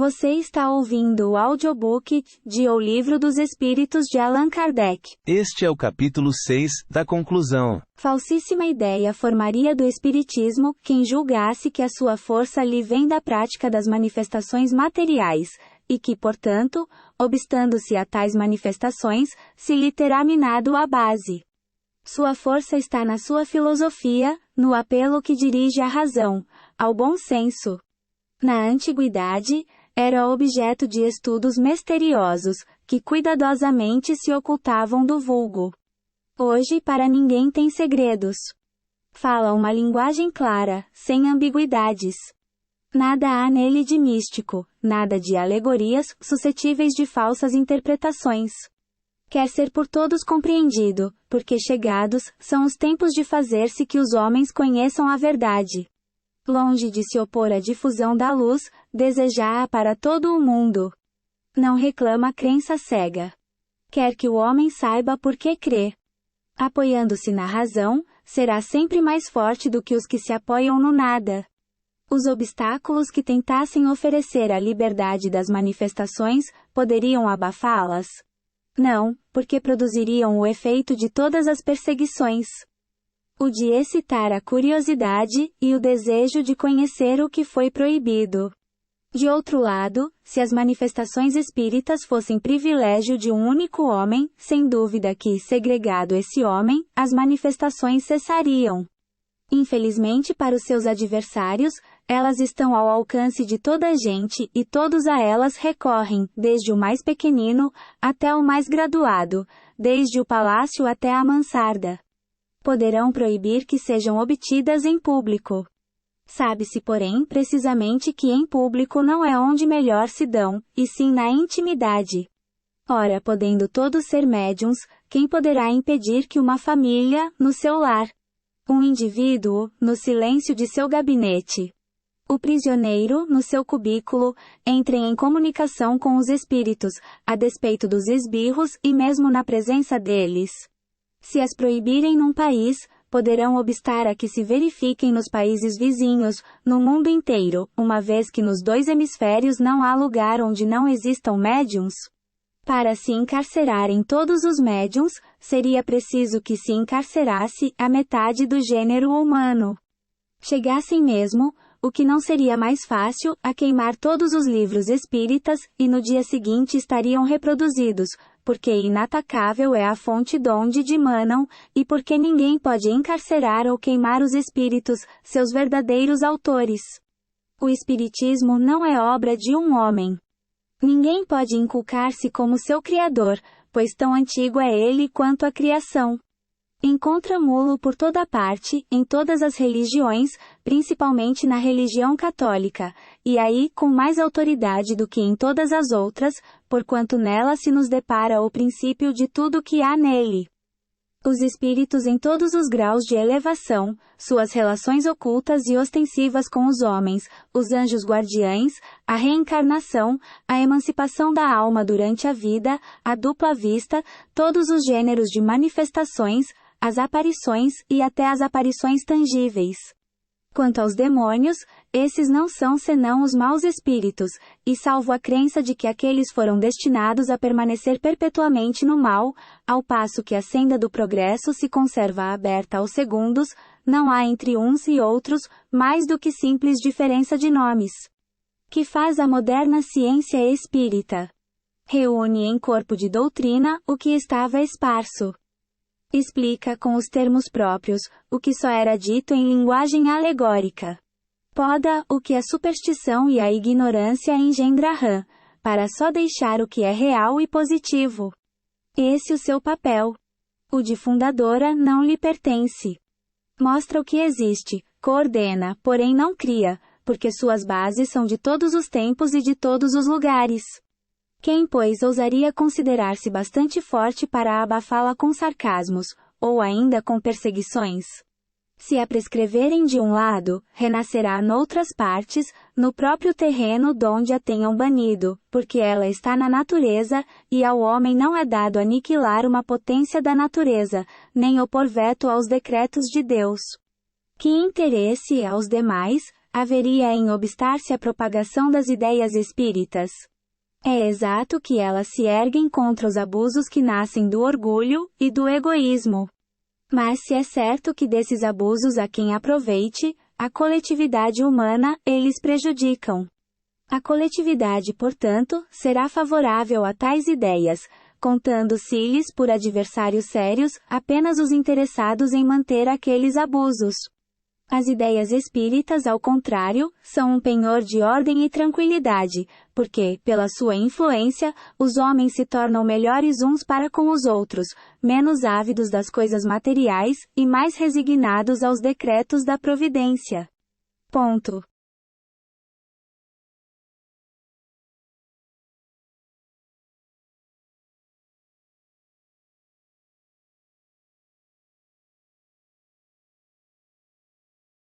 Você está ouvindo o audiobook de O Livro dos Espíritos de Allan Kardec. Este é o capítulo 6, da conclusão. Falsíssima ideia formaria do Espiritismo quem julgasse que a sua força lhe vem da prática das manifestações materiais, e que, portanto, obstando-se a tais manifestações, se lhe terá minado a base. Sua força está na sua filosofia, no apelo que dirige à razão, ao bom senso. Na antiguidade, era objeto de estudos misteriosos, que cuidadosamente se ocultavam do vulgo. Hoje para ninguém tem segredos. Fala uma linguagem clara, sem ambiguidades. Nada há nele de místico, nada de alegorias suscetíveis de falsas interpretações. Quer ser por todos compreendido, porque chegados são os tempos de fazer-se que os homens conheçam a verdade. Longe de se opor à difusão da luz, deseja-a para todo o mundo. Não reclama crença cega. Quer que o homem saiba por que crê. Apoiando-se na razão, será sempre mais forte do que os que se apoiam no nada. Os obstáculos que tentassem oferecer a liberdade das manifestações, poderiam abafá-las? Não, porque produziriam o efeito de todas as perseguições. O de excitar a curiosidade, e o desejo de conhecer o que foi proibido. De outro lado, se as manifestações espíritas fossem privilégio de um único homem, sem dúvida que, segregado esse homem, as manifestações cessariam. Infelizmente para os seus adversários, elas estão ao alcance de toda a gente e todos a elas recorrem, desde o mais pequenino, até o mais graduado, desde o palácio até a mansarda. Poderão proibir que sejam obtidas em público. Sabe-se, porém, precisamente que em público não é onde melhor se dão, e sim na intimidade. Ora, podendo todos ser médiuns, quem poderá impedir que uma família, no seu lar, um indivíduo, no silêncio de seu gabinete, o prisioneiro, no seu cubículo, entrem em comunicação com os espíritos, a despeito dos esbirros e mesmo na presença deles? Se as proibirem num país, poderão obstar a que se verifiquem nos países vizinhos, no mundo inteiro, uma vez que nos dois hemisférios não há lugar onde não existam médiuns? Para se encarcerarem todos os médiuns, seria preciso que se encarcerasse a metade do gênero humano. Chegassem mesmo, o que não seria mais fácil, a queimar todos os livros espíritas, e no dia seguinte estariam reproduzidos, porque inatacável é a fonte donde dimanam, e porque ninguém pode encarcerar ou queimar os espíritos, seus verdadeiros autores. O espiritismo não é obra de um homem. Ninguém pode inculcar-se como seu criador, pois tão antigo é ele quanto a criação. Encontramo-lo por toda parte, em todas as religiões, principalmente na religião católica, e aí com mais autoridade do que em todas as outras, porquanto nela se nos depara o princípio de tudo que há nele. Os espíritos em todos os graus de elevação, suas relações ocultas e ostensivas com os homens, os anjos guardiães, a reencarnação, a emancipação da alma durante a vida, a dupla vista, todos os gêneros de manifestações, as aparições e até as aparições tangíveis. Quanto aos demônios, esses não são senão os maus espíritos, e salvo a crença de que aqueles foram destinados a permanecer perpetuamente no mal, ao passo que a senda do progresso se conserva aberta aos segundos, não há entre uns e outros, mais do que simples diferença de nomes. Que faz a moderna ciência espírita? Reúne em corpo de doutrina o que estava esparso. Explica com os termos próprios, o que só era dito em linguagem alegórica. Poda o que a superstição e a ignorância engendrarão, para só deixar o que é real e positivo. Esse o seu papel. O de fundadora não lhe pertence. Mostra o que existe, coordena, porém não cria, porque suas bases são de todos os tempos e de todos os lugares. Quem, pois, ousaria considerar-se bastante forte para abafá-la com sarcasmos, ou ainda com perseguições? Se a prescreverem de um lado, renascerá noutras partes, no próprio terreno donde a tenham banido, porque ela está na natureza, e ao homem não é dado aniquilar uma potência da natureza, nem opor veto aos decretos de Deus. Que interesse aos demais, haveria em obstar-se à propagação das ideias espíritas. É exato que elas se erguem contra os abusos que nascem do orgulho e do egoísmo. Mas se é certo que desses abusos há quem aproveite, a coletividade humana, eles prejudicam. A coletividade, portanto, será favorável a tais ideias, contando-se-lhes por adversários sérios, apenas os interessados em manter aqueles abusos. As ideias espíritas, ao contrário, são um penhor de ordem e tranquilidade, porque, pela sua influência, os homens se tornam melhores uns para com os outros, menos ávidos das coisas materiais, e mais resignados aos decretos da providência. Ponto.